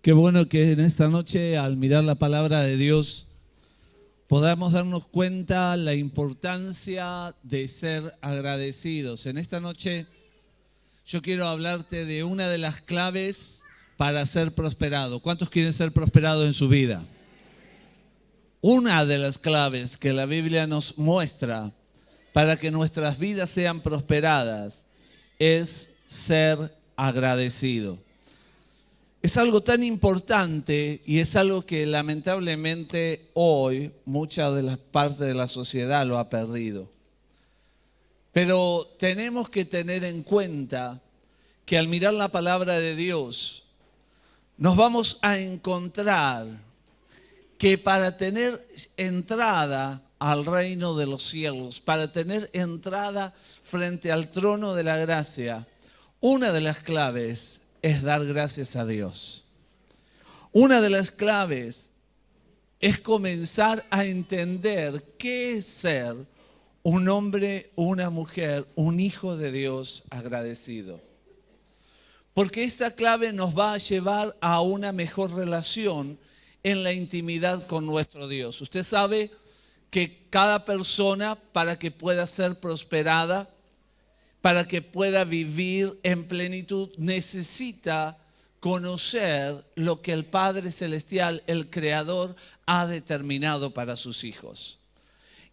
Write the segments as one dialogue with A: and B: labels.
A: Qué bueno que en esta noche, al mirar la palabra de Dios, podamos darnos cuenta la importancia de ser agradecidos. En esta noche yo quiero hablarte de una de las claves para ser prosperado. ¿Cuántos quieren ser prosperados en su vida? Una de las claves que la Biblia nos muestra para que nuestras vidas sean prosperadas es ser agradecido. Es algo tan importante y es algo que lamentablemente hoy mucha de la parte de la sociedad lo ha perdido. Pero tenemos que tener en cuenta que al mirar la palabra de Dios nos vamos a encontrar que para tener entrada al reino de los cielos, para tener entrada frente al trono de la gracia, una de las claves es dar gracias a Dios. Una de las claves es comenzar a entender qué es ser un hombre, una mujer, un hijo de Dios agradecido. Porque esta clave nos va a llevar a una mejor relación en la intimidad con nuestro Dios. Usted sabe que cada persona, para que pueda ser prosperada, para que pueda vivir en plenitud, necesita conocer lo que el Padre Celestial, el Creador, ha determinado para sus hijos.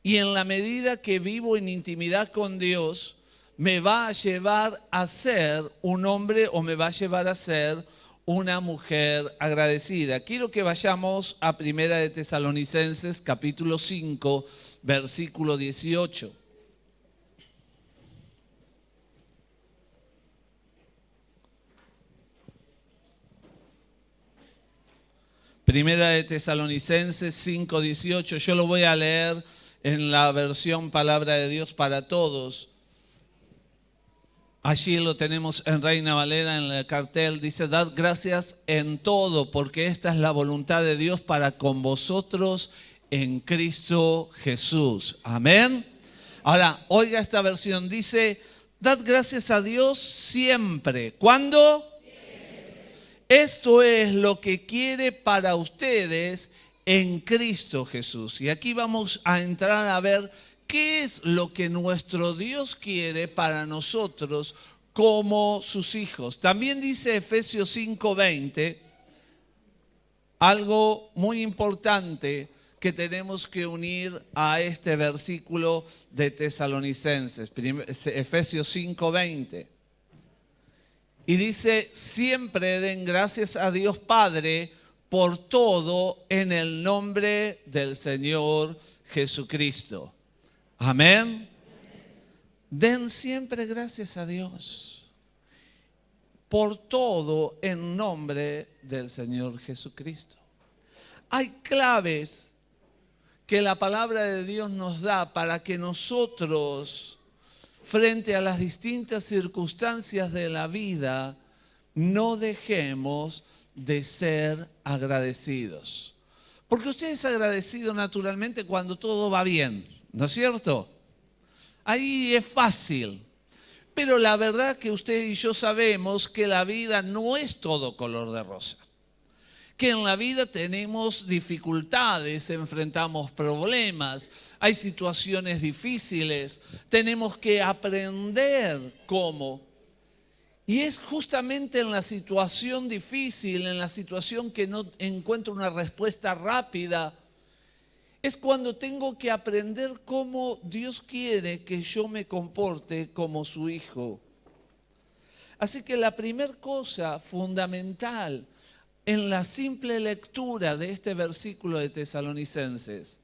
A: Y en la medida que vivo en intimidad con Dios, me va a llevar a ser un hombre o me va a llevar a ser una mujer agradecida. Quiero que vayamos a Primera de Tesalonicenses, capítulo 5, versículo 18. Primera de Tesalonicenses 5:18, yo lo voy a leer en la versión Palabra de Dios para Todos. Allí lo tenemos en Reina Valera, en el cartel, dice: dad gracias en todo, porque esta es la voluntad de Dios para con vosotros en Cristo Jesús. Amén. Ahora, oiga esta versión, dice: dad gracias a Dios siempre. ¿Cuándo? Esto es lo que quiere para ustedes en Cristo Jesús. Y aquí vamos a entrar a ver qué es lo que nuestro Dios quiere para nosotros como sus hijos. También dice Efesios 5:20, algo muy importante que tenemos que unir a este versículo de Tesalonicenses, Efesios 5:20. Y dice: siempre den gracias a Dios Padre por todo en el nombre del Señor Jesucristo. Amén. Den siempre gracias a Dios por todo en nombre del Señor Jesucristo. Hay claves que la palabra de Dios nos da para que nosotros, frente a las distintas circunstancias de la vida, no dejemos de ser agradecidos. Porque usted es agradecido naturalmente cuando todo va bien, ¿no es cierto? Ahí es fácil. Pero la verdad que usted y yo sabemos que la vida no es todo color de rosa. Que en la vida tenemos dificultades, enfrentamos problemas, hay situaciones difíciles, tenemos que aprender cómo. Y es justamente en la situación difícil, en la situación que no encuentro una respuesta rápida, es cuando tengo que aprender cómo Dios quiere que yo me comporte como su hijo. Así que la primera cosa fundamental en la simple lectura de este versículo de Tesalonicenses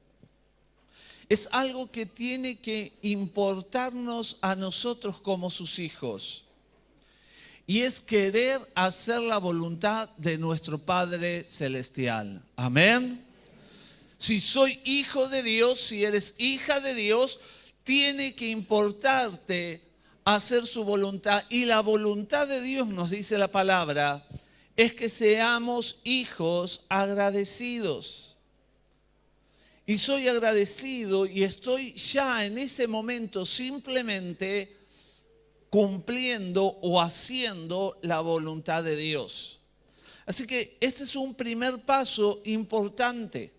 A: es algo que tiene que importarnos a nosotros como sus hijos. Y es querer hacer la voluntad de nuestro Padre Celestial. Amén. Si soy hijo de Dios, si eres hija de Dios, tiene que importarte hacer su voluntad. Y la voluntad de Dios, nos dice la palabra, es que seamos hijos agradecidos. Y soy agradecido y estoy ya en ese momento simplemente cumpliendo o haciendo la voluntad de Dios. Así que este es un primer paso importante.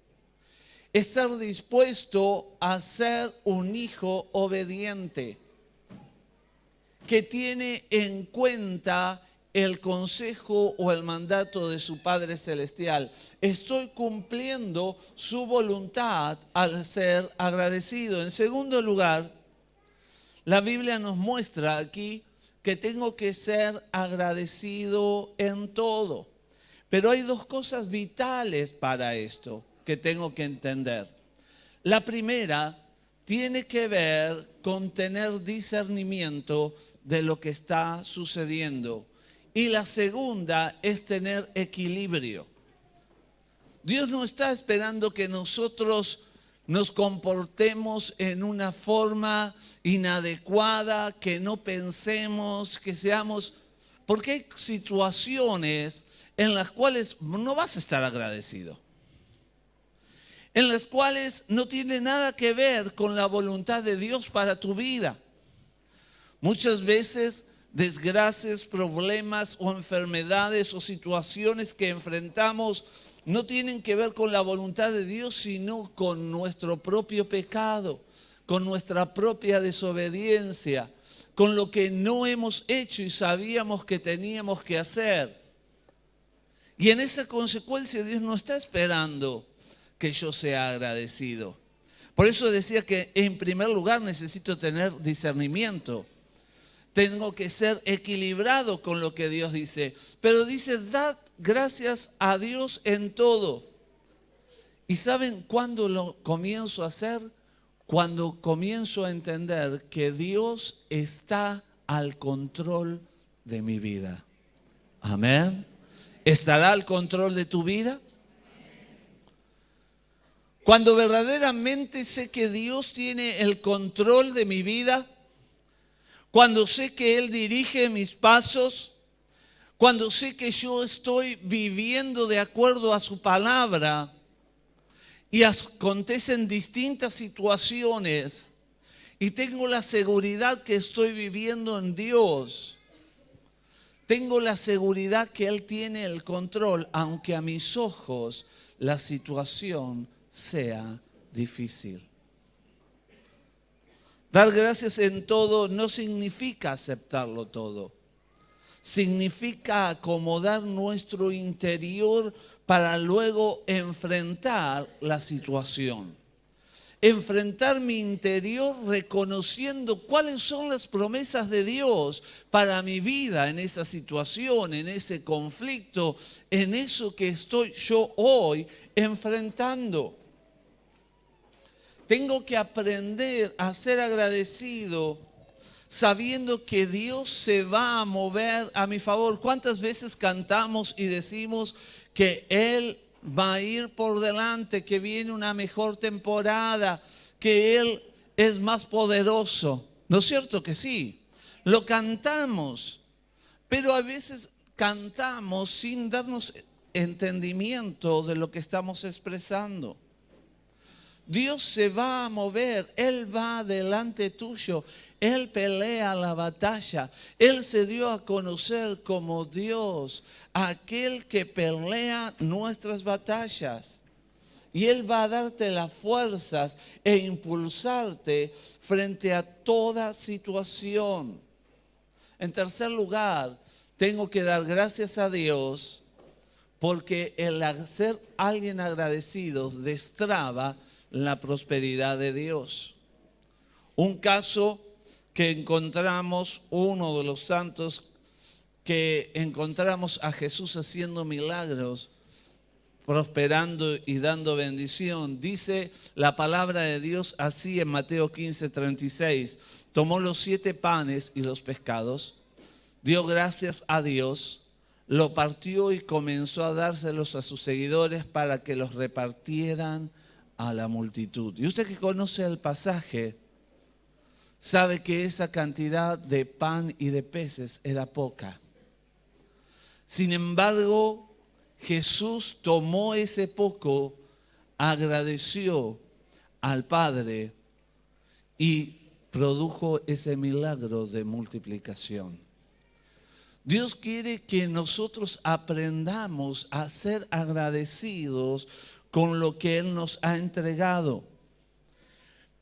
A: Estar dispuesto a ser un hijo obediente, que tiene en cuenta el consejo o el mandato de su Padre Celestial. Estoy cumpliendo su voluntad al ser agradecido. En segundo lugar, la Biblia nos muestra aquí que tengo que ser agradecido en todo. Pero hay dos cosas vitales para esto que tengo que entender. La primera tiene que ver con tener discernimiento de lo que está sucediendo. Y la segunda es tener equilibrio. Dios no está esperando que nosotros nos comportemos en una forma inadecuada, que no pensemos, que seamos... Porque hay situaciones en las cuales no vas a estar agradecido, en las cuales no tiene nada que ver con la voluntad de Dios para tu vida. Muchas veces desgracias, problemas o enfermedades o situaciones que enfrentamos no tienen que ver con la voluntad de Dios, sino con nuestro propio pecado, con nuestra propia desobediencia, con lo que no hemos hecho y sabíamos que teníamos que hacer. Y en esa consecuencia Dios no está esperando que yo sea agradecido. Por eso decía que en primer lugar necesito tener discernimiento. Tengo que ser equilibrado con lo que Dios dice. Pero dice, dad gracias a Dios en todo. ¿Y saben cuándo lo comienzo a hacer? Cuando comienzo a entender que Dios está al control de mi vida. Amén. ¿Estará al control de tu vida? Cuando verdaderamente sé que Dios tiene el control de mi vida, cuando sé que Él dirige mis pasos, cuando sé que yo estoy viviendo de acuerdo a su palabra y acontecen distintas situaciones y tengo la seguridad que estoy viviendo en Dios, tengo la seguridad que Él tiene el control, aunque a mis ojos la situación sea difícil. Dar gracias en todo no significa aceptarlo todo. Significa acomodar nuestro interior para luego enfrentar la situación. Enfrentar mi interior reconociendo cuáles son las promesas de Dios para mi vida en esa situación, en ese conflicto, en eso que estoy yo hoy enfrentando. Tengo que aprender a ser agradecido sabiendo que Dios se va a mover a mi favor. ¿Cuántas veces cantamos y decimos que Él va a ir por delante, que viene una mejor temporada, que Él es más poderoso? ¿No es cierto que sí? Lo cantamos, pero a veces cantamos sin darnos entendimiento de lo que estamos expresando. Dios se va a mover, Él va delante tuyo, Él pelea la batalla, Él se dio a conocer como Dios, aquel que pelea nuestras batallas. Y Él va a darte las fuerzas e impulsarte frente a toda situación. En tercer lugar, tengo que dar gracias a Dios porque el ser alguien agradecido destraba la prosperidad de Dios. Un caso que encontramos, uno de los santos que encontramos a Jesús haciendo milagros, prosperando y dando bendición. Dice la palabra de Dios así en Mateo 15:36. Tomó los 7 panes y los pescados, dio gracias a Dios, lo partió y comenzó a dárselos a sus seguidores para que los repartieran a la multitud. Y usted que conoce el pasaje, sabe que esa cantidad de pan y de peces era poca. Sin embargo, Jesús tomó ese poco, agradeció al Padre y produjo ese milagro de multiplicación. Dios quiere que nosotros aprendamos a ser agradecidos con lo que Él nos ha entregado.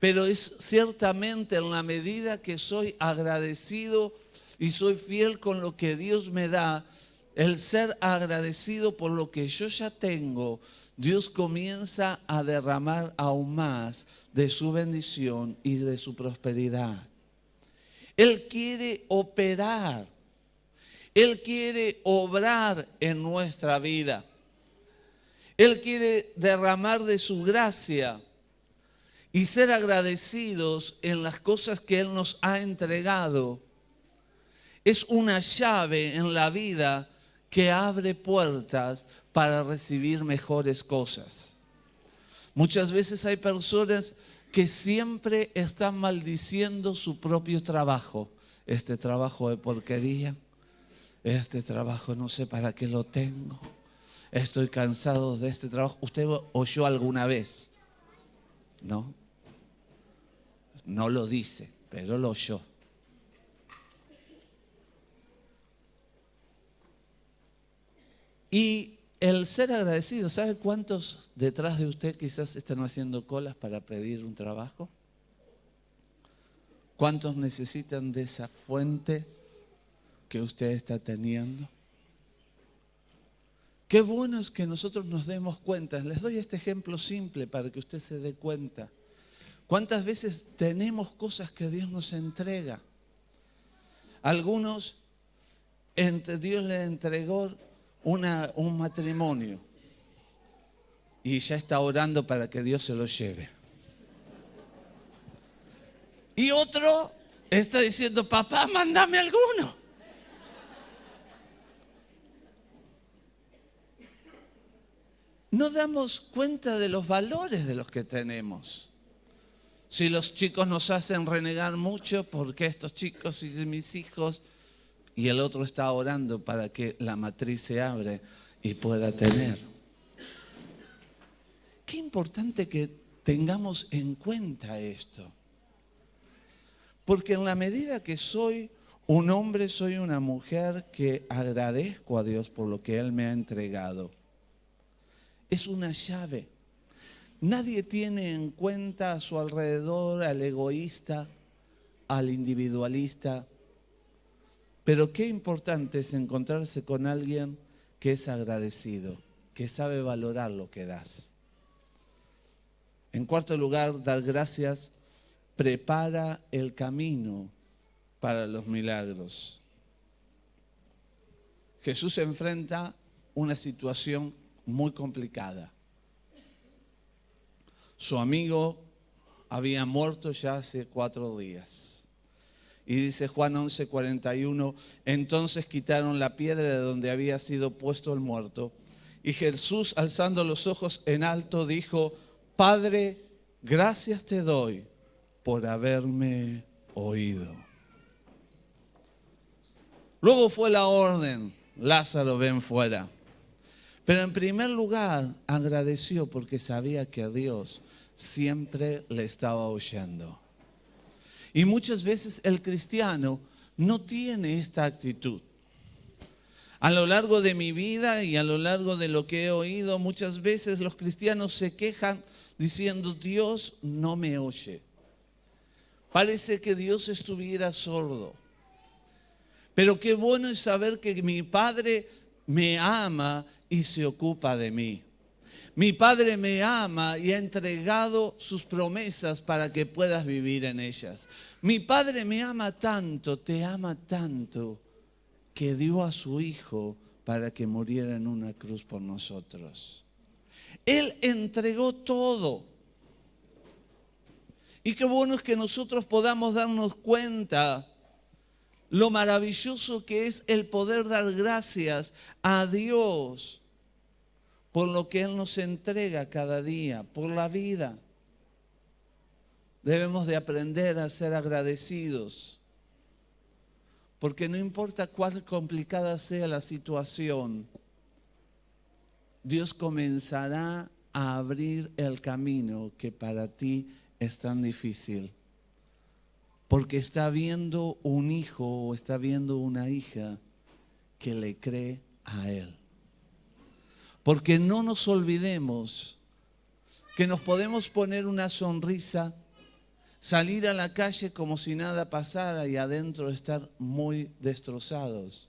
A: Pero es ciertamente en la medida que soy agradecido y soy fiel con lo que Dios me da, el ser agradecido por lo que yo ya tengo, Dios comienza a derramar aún más de su bendición y de su prosperidad. Él quiere operar, Él quiere obrar en nuestra vida. Él quiere derramar de su gracia y ser agradecidos en las cosas que Él nos ha entregado. Es una llave en la vida que abre puertas para recibir mejores cosas. Muchas veces hay personas que siempre están maldiciendo su propio trabajo. Este trabajo de porquería, este trabajo no sé para qué lo tengo. Estoy cansado de este trabajo. ¿Usted oyó alguna vez? ¿No? No lo dice, pero lo oyó. Y el ser agradecido, ¿sabe cuántos detrás de usted quizás están haciendo colas para pedir un trabajo? ¿Cuántos necesitan de esa fuente que usted está teniendo? Qué bueno es que nosotros nos demos cuenta. Les doy este ejemplo simple para que usted se dé cuenta. ¿Cuántas veces tenemos cosas que Dios nos entrega? Algunos, Dios les entregó un matrimonio y ya está orando para que Dios se lo lleve. Y otro está diciendo, papá, mándame alguno. No damos cuenta de los valores de los que tenemos. Si los chicos nos hacen renegar mucho, porque estos chicos y mis hijos, y el otro está orando para que la matriz se abra y pueda tener. Qué importante que tengamos en cuenta esto. Porque en la medida que soy un hombre, soy una mujer que agradezco a Dios por lo que Él me ha entregado. Es una llave. Nadie tiene en cuenta a su alrededor al egoísta, al individualista. Pero qué importante es encontrarse con alguien que es agradecido, que sabe valorar lo que das. En cuarto lugar, dar gracias prepara el camino para los milagros. Jesús enfrenta una situación muy complicada. Su amigo había muerto ya hace 4 días. Y dice Juan 11:41, entonces quitaron la piedra de donde había sido puesto el muerto. Y Jesús, alzando los ojos en alto, dijo, Padre, gracias te doy por haberme oído. Luego fue la orden, Lázaro, ven fuera. Pero en primer lugar agradeció porque sabía que a Dios siempre le estaba oyendo. Y muchas veces el cristiano no tiene esta actitud. A lo largo de mi vida y a lo largo de lo que he oído, muchas veces los cristianos se quejan diciendo, Dios no me oye. Parece que Dios estuviera sordo. Pero qué bueno es saber que mi Padre me ama y se ocupa de mí. Mi Padre me ama y ha entregado sus promesas para que puedas vivir en ellas. Mi Padre me ama tanto, te ama tanto, que dio a su Hijo para que muriera en una cruz por nosotros. Él entregó todo. Y qué bueno es que nosotros podamos darnos cuenta lo maravilloso que es el poder dar gracias a Dios por lo que Él nos entrega cada día, por la vida. Debemos de aprender a ser agradecidos, porque no importa cuán complicada sea la situación, Dios comenzará a abrir el camino que para ti es tan difícil. Porque está viendo un hijo o está viendo una hija que le cree a Él. Porque no nos olvidemos que nos podemos poner una sonrisa, salir a la calle como si nada pasara y adentro estar muy destrozados.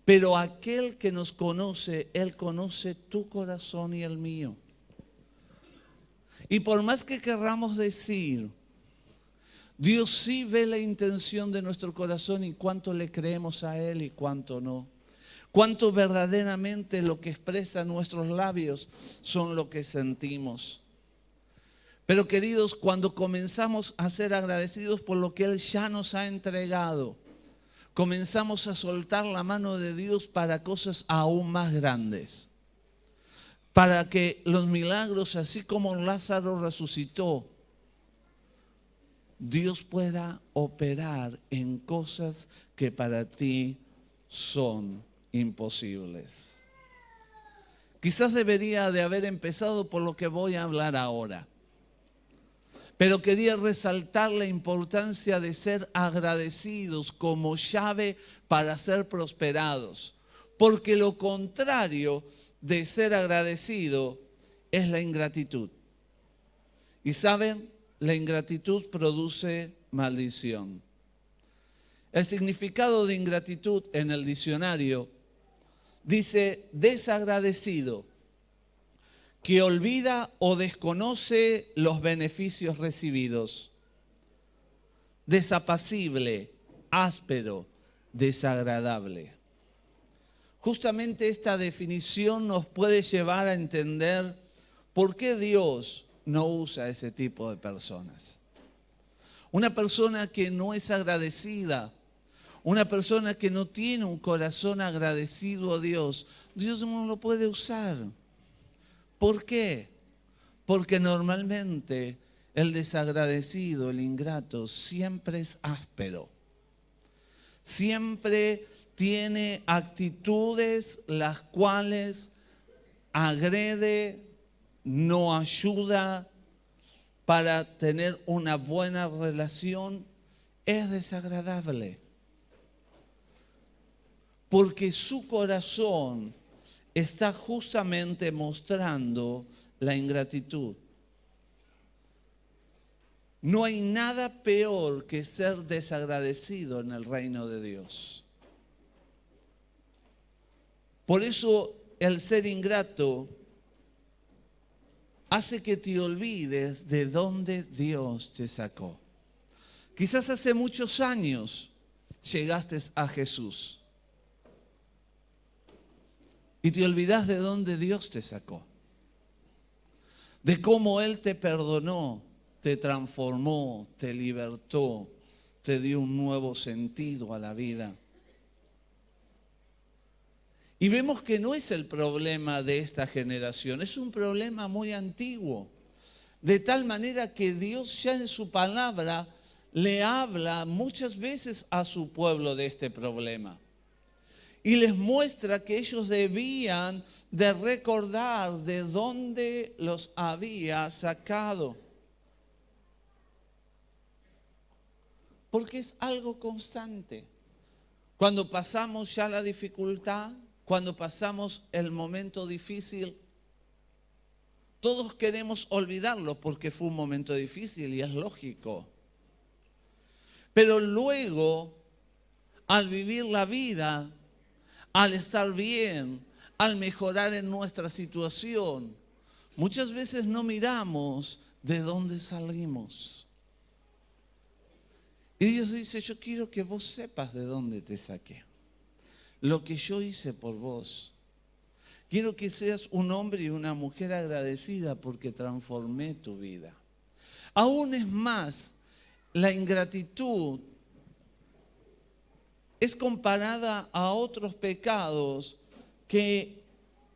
A: Pero aquel que nos conoce, Él conoce tu corazón y el mío. Y por más que querramos decir, Dios sí ve la intención de nuestro corazón y cuánto le creemos a Él y cuánto no. Cuánto verdaderamente lo que expresan nuestros labios son lo que sentimos. Pero queridos, cuando comenzamos a ser agradecidos por lo que Él ya nos ha entregado, comenzamos a soltar la mano de Dios para cosas aún más grandes. Para que los milagros, así como Lázaro resucitó, Dios pueda operar en cosas que para ti son imposibles. Quizás debería de haber empezado por lo que voy a hablar ahora. Pero quería resaltar la importancia de ser agradecidos como llave para ser prosperados. Porque lo contrario de ser agradecido es la ingratitud. Y saben, la ingratitud produce maldición. El significado de ingratitud en el diccionario dice desagradecido, que olvida o desconoce los beneficios recibidos. Desapacible, áspero, desagradable. Justamente esta definición nos puede llevar a entender por qué Dios no usa ese tipo de personas. Una persona que no es agradecida, una persona que no tiene un corazón agradecido a Dios, Dios no lo puede usar. ¿Por qué? Porque normalmente el desagradecido, el ingrato, siempre es áspero. Siempre tiene actitudes las cuales agrede, no ayuda para tener una buena relación. Es desagradable. Porque su corazón está justamente mostrando la ingratitud. No hay nada peor que ser desagradecido en el reino de Dios. Por eso el ser ingrato hace que te olvides de dónde Dios te sacó. Quizás hace muchos años llegaste a Jesús. Y te olvidas de dónde Dios te sacó. De cómo Él te perdonó, te transformó, te libertó, te dio un nuevo sentido a la vida. Y vemos que no es el problema de esta generación, es un problema muy antiguo. De tal manera que Dios ya en su palabra le habla muchas veces a su pueblo de este problema. Y les muestra que ellos debían de recordar de dónde los había sacado. Porque es algo constante. Cuando pasamos ya la dificultad, cuando pasamos el momento difícil, todos queremos olvidarlo porque fue un momento difícil y es lógico. Pero luego, al vivir la vida, al estar bien, al mejorar en nuestra situación, muchas veces no miramos de dónde salimos. Y Dios dice, yo quiero que vos sepas de dónde te saqué. Lo que yo hice por vos. Quiero que seas un hombre y una mujer agradecida porque transformé tu vida. Aún es más, la ingratitud es comparada a otros pecados que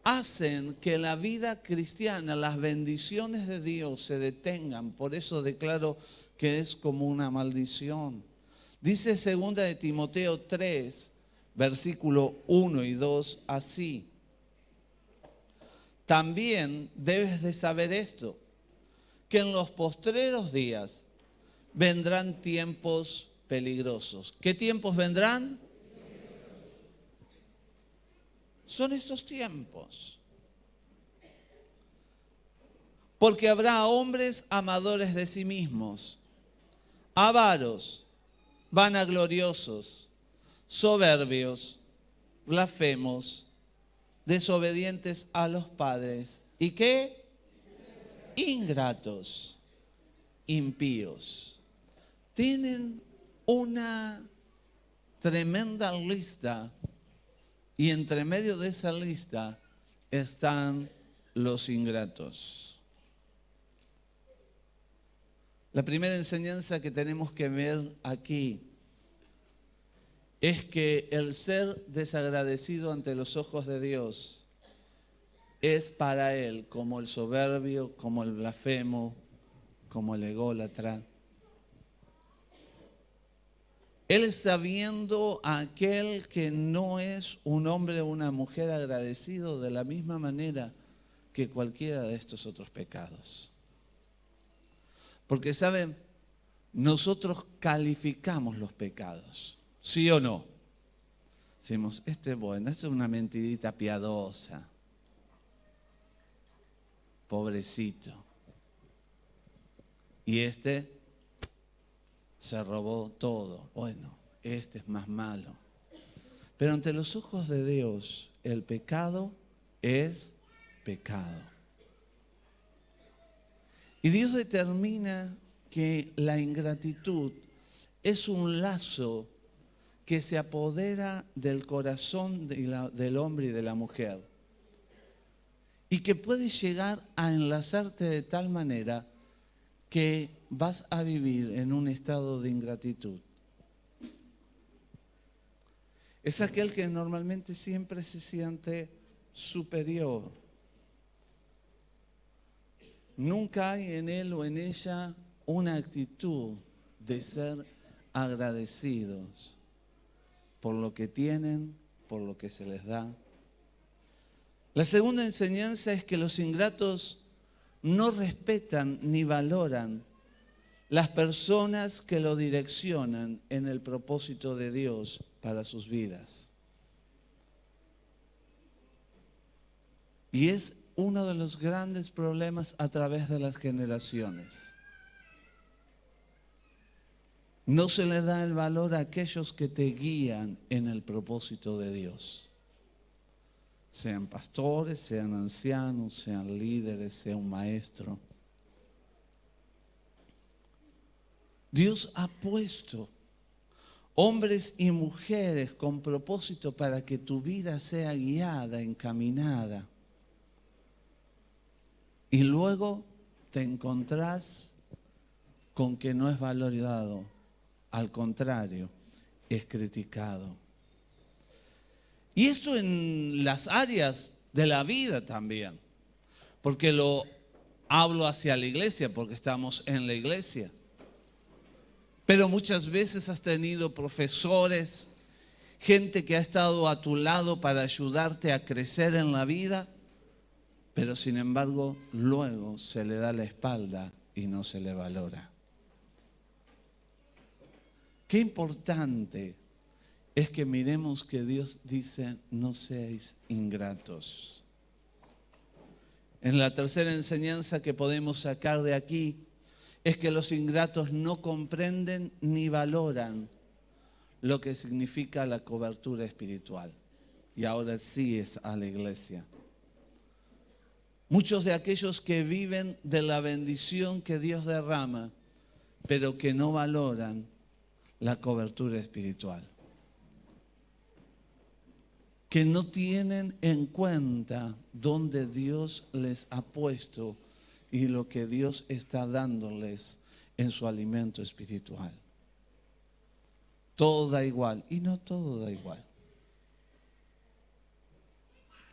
A: hacen que la vida cristiana, las bendiciones de Dios se detengan. Por eso declaro que es como una maldición. Dice 2 de Timoteo 3, versículo 1 y 2, así. También debes de saber esto, que en los postreros días vendrán tiempos peligrosos. ¿Qué tiempos vendrán? son estos tiempos. Porque habrá hombres amadores de sí mismos, avaros, vanagloriosos, soberbios, blasfemos, desobedientes a los padres. ¿Y qué? Ingratos, impíos. Tienen una tremenda lista y entre medio de esa lista están los ingratos. La primera enseñanza que tenemos que ver aquí es que el ser desagradecido ante los ojos de Dios es para Él como el soberbio, como el blasfemo, como el ególatra. Él está viendo a aquel que no es un hombre o una mujer agradecido de la misma manera que cualquiera de estos otros pecados. Porque, ¿saben? Nosotros calificamos los pecados, ¿sí o no? Decimos, esto es una mentirita piadosa. Pobrecito. Y se robó todo. Bueno, este es más malo. Pero ante los ojos de Dios, el pecado es pecado. Y Dios determina que la ingratitud es un lazo que se apodera del corazón del hombre y de la mujer. Y que puede llegar a enlazarte de tal manera que vas a vivir en un estado de ingratitud. Es aquel que normalmente siempre se siente superior. Nunca hay en él o en ella una actitud de ser agradecidos por lo que tienen, por lo que se les da. La segunda enseñanza es que los ingratos no respetan ni valoran las personas que lo direccionan en el propósito de Dios para sus vidas. Y es uno de los grandes problemas a través de las generaciones. No se le da el valor a aquellos que te guían en el propósito de Dios. Sean pastores, sean ancianos, sean líderes, sea un maestro. Dios ha puesto hombres y mujeres con propósito para que tu vida sea guiada, encaminada. Y luego te encontrás con que no es valorado, al contrario, es criticado. Y esto en las áreas de la vida también, porque lo hablo hacia la iglesia, porque estamos en la iglesia. Pero muchas veces has tenido profesores, gente que ha estado a tu lado para ayudarte a crecer en la vida, pero sin embargo luego se le da la espalda y no se le valora. Qué importante es que miremos que Dios dice, no seáis ingratos. En la tercera enseñanza que podemos sacar de aquí es que los ingratos no comprenden ni valoran lo que significa la cobertura espiritual. Y ahora sí es a la iglesia. Muchos de aquellos que viven de la bendición que Dios derrama, pero que no valoran la cobertura espiritual. Que no tienen en cuenta dónde Dios les ha puesto y lo que Dios está dándoles en su alimento espiritual. Todo da igual, y no todo da igual.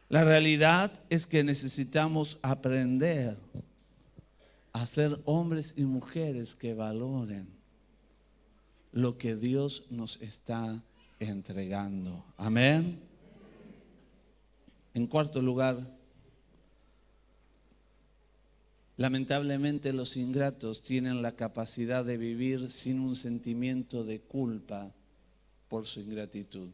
A: La realidad es que necesitamos aprender a ser hombres y mujeres que valoren lo que Dios nos está entregando. Amén. En cuarto lugar, lamentablemente los ingratos tienen la capacidad de vivir sin un sentimiento de culpa por su ingratitud.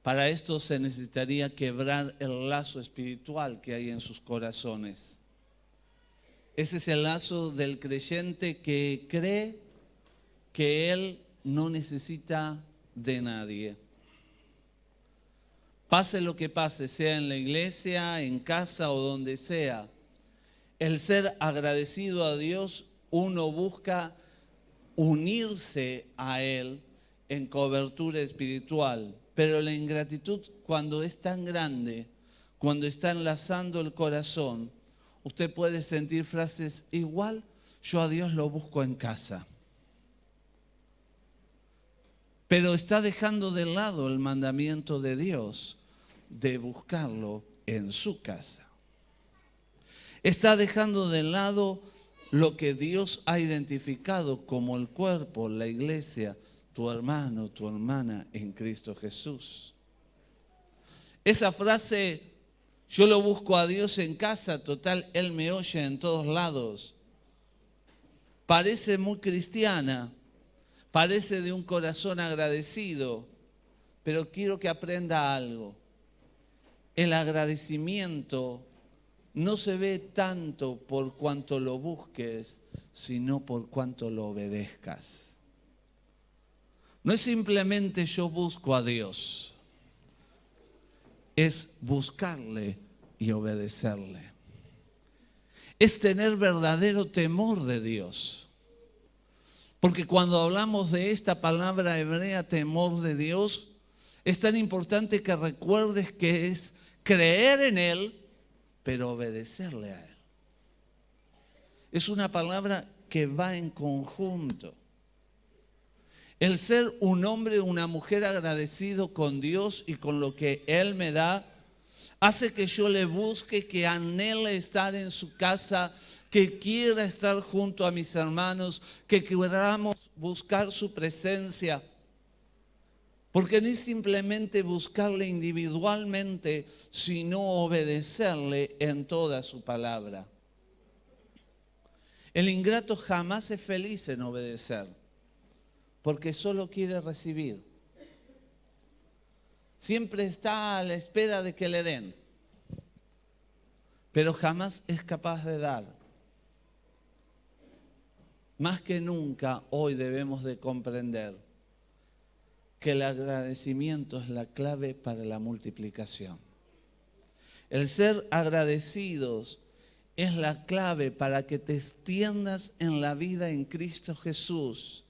A: Para esto se necesitaría quebrar el lazo espiritual que hay en sus corazones. Ese es el lazo del creyente que cree que él no necesita de nadie. Pase lo que pase, sea en la iglesia, en casa o donde sea, el ser agradecido a Dios, uno busca unirse a Él en cobertura espiritual. Pero la ingratitud, cuando es tan grande, cuando está enlazando el corazón, usted puede sentir frases: igual yo a Dios lo busco en casa. Pero está dejando de lado el mandamiento de Dios de buscarlo en su casa. Está dejando de lado lo que Dios ha identificado como el cuerpo, la iglesia, tu hermano, tu hermana en Cristo Jesús. Esa frase, yo lo busco a Dios en casa, total, Él me oye en todos lados, parece muy cristiana, parece de un corazón agradecido, pero quiero que aprenda algo. El agradecimiento no se ve tanto por cuanto lo busques, sino por cuanto lo obedezcas. No es simplemente yo busco a Dios, es buscarle y obedecerle. Es tener verdadero temor de Dios. Porque cuando hablamos de esta palabra hebrea, temor de Dios, es tan importante que recuerdes que es creer en Él, pero obedecerle a Él. Es una palabra que va en conjunto. El ser un hombre o una mujer agradecido con Dios y con lo que Él me da, hace que yo le busque, que anhele estar en su casa, que quiera estar junto a mis hermanos, que queramos buscar su presencia. Porque no es simplemente buscarle individualmente, sino obedecerle en toda su palabra. El ingrato jamás es feliz en obedecer, porque solo quiere recibir. Siempre está a la espera de que le den, pero jamás es capaz de dar. Más que nunca hoy debemos de comprender que el agradecimiento es la clave para la multiplicación. El ser agradecidos es la clave para que te extiendas en la vida en Cristo Jesús,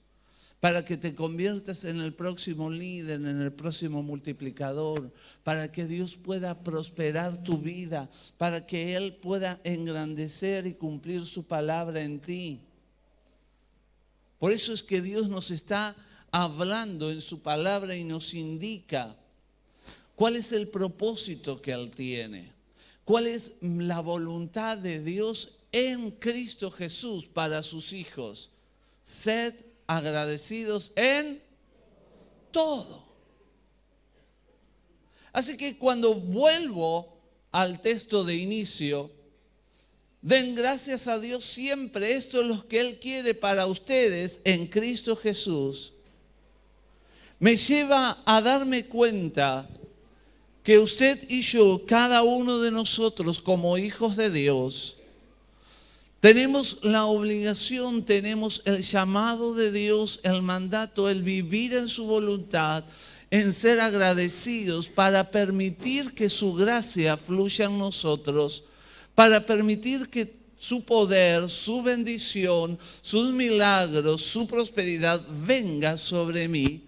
A: para que te conviertas en el próximo líder, en el próximo multiplicador, para que Dios pueda prosperar tu vida, para que Él pueda engrandecer y cumplir su palabra en ti. Por eso es que Dios nos está hablando en su palabra y nos indica cuál es el propósito que Él tiene, cuál es la voluntad de Dios en Cristo Jesús para sus hijos. Sed agradecidos en todo. Así que cuando vuelvo al texto de inicio, den gracias a Dios siempre. Esto es lo que Él quiere para ustedes en Cristo Jesús. Me lleva a darme cuenta que usted y yo, cada uno de nosotros como hijos de Dios, tenemos la obligación, tenemos el llamado de Dios, el mandato, el vivir en su voluntad, en ser agradecidos para permitir que su gracia fluya en nosotros, para permitir que su poder, su bendición, sus milagros, su prosperidad venga sobre mí,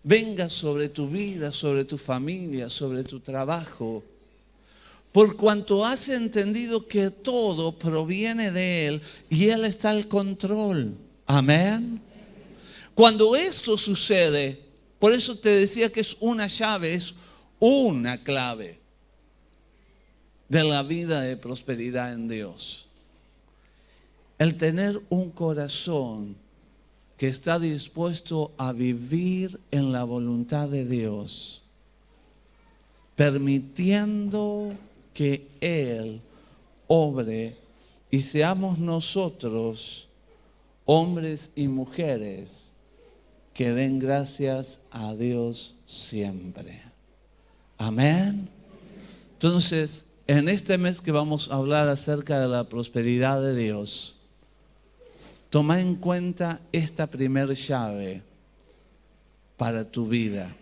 A: venga sobre tu vida, sobre tu familia, sobre tu trabajo. Por cuanto has entendido que todo proviene de Él y Él está al control. Amén. Cuando esto sucede, por eso te decía que es una llave, es una clave de la vida de prosperidad en Dios. El tener un corazón que está dispuesto a vivir en la voluntad de Dios, permitiendo que Él obre y seamos nosotros, hombres y mujeres, que den gracias a Dios siempre. Amén. Entonces, en este mes que vamos a hablar acerca de la prosperidad de Dios, toma en cuenta esta primer llave para tu vida.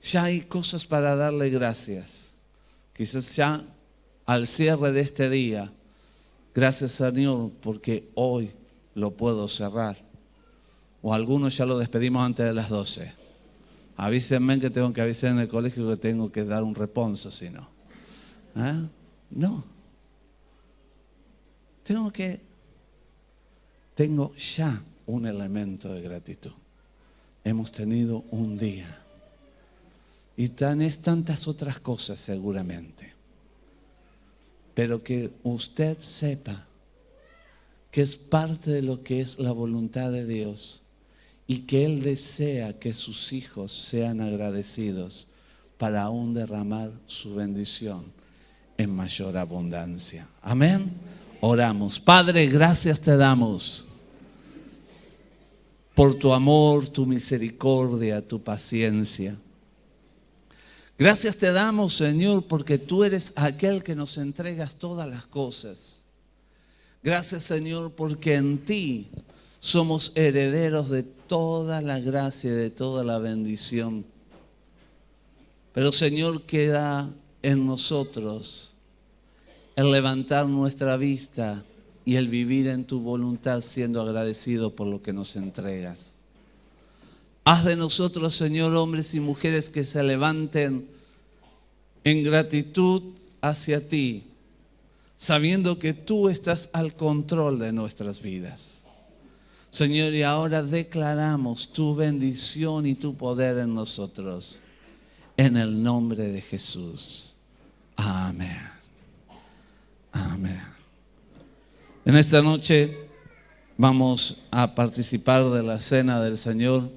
A: Ya hay cosas para darle gracias. Quizás ya al cierre de este día, gracias Señor porque hoy lo puedo cerrar. O algunos ya lo despedimos antes de las 12. Avísenme que tengo que avisar en el colegio que tengo que dar un reponso, si no. ¿Ah? No. Tengo ya un elemento de gratitud. Hemos tenido un día. Y tantas otras cosas seguramente. Pero que usted sepa que es parte de lo que es la voluntad de Dios. Y que Él desea que sus hijos sean agradecidos para aún derramar su bendición en mayor abundancia. Amén. Oramos. Padre, gracias te damos por tu amor, tu misericordia, tu paciencia. Gracias te damos, Señor, porque tú eres aquel que nos entregas todas las cosas. Gracias, Señor, porque en ti somos herederos de toda la gracia y de toda la bendición. Pero, Señor, queda en nosotros el levantar nuestra vista y el vivir en tu voluntad siendo agradecido por lo que nos entregas. Haz de nosotros, Señor, hombres y mujeres que se levanten en gratitud hacia ti, sabiendo que tú estás al control de nuestras vidas. Señor, y ahora declaramos tu bendición y tu poder en nosotros, en el nombre de Jesús. Amén. Amén. En esta noche vamos a participar de la cena del Señor.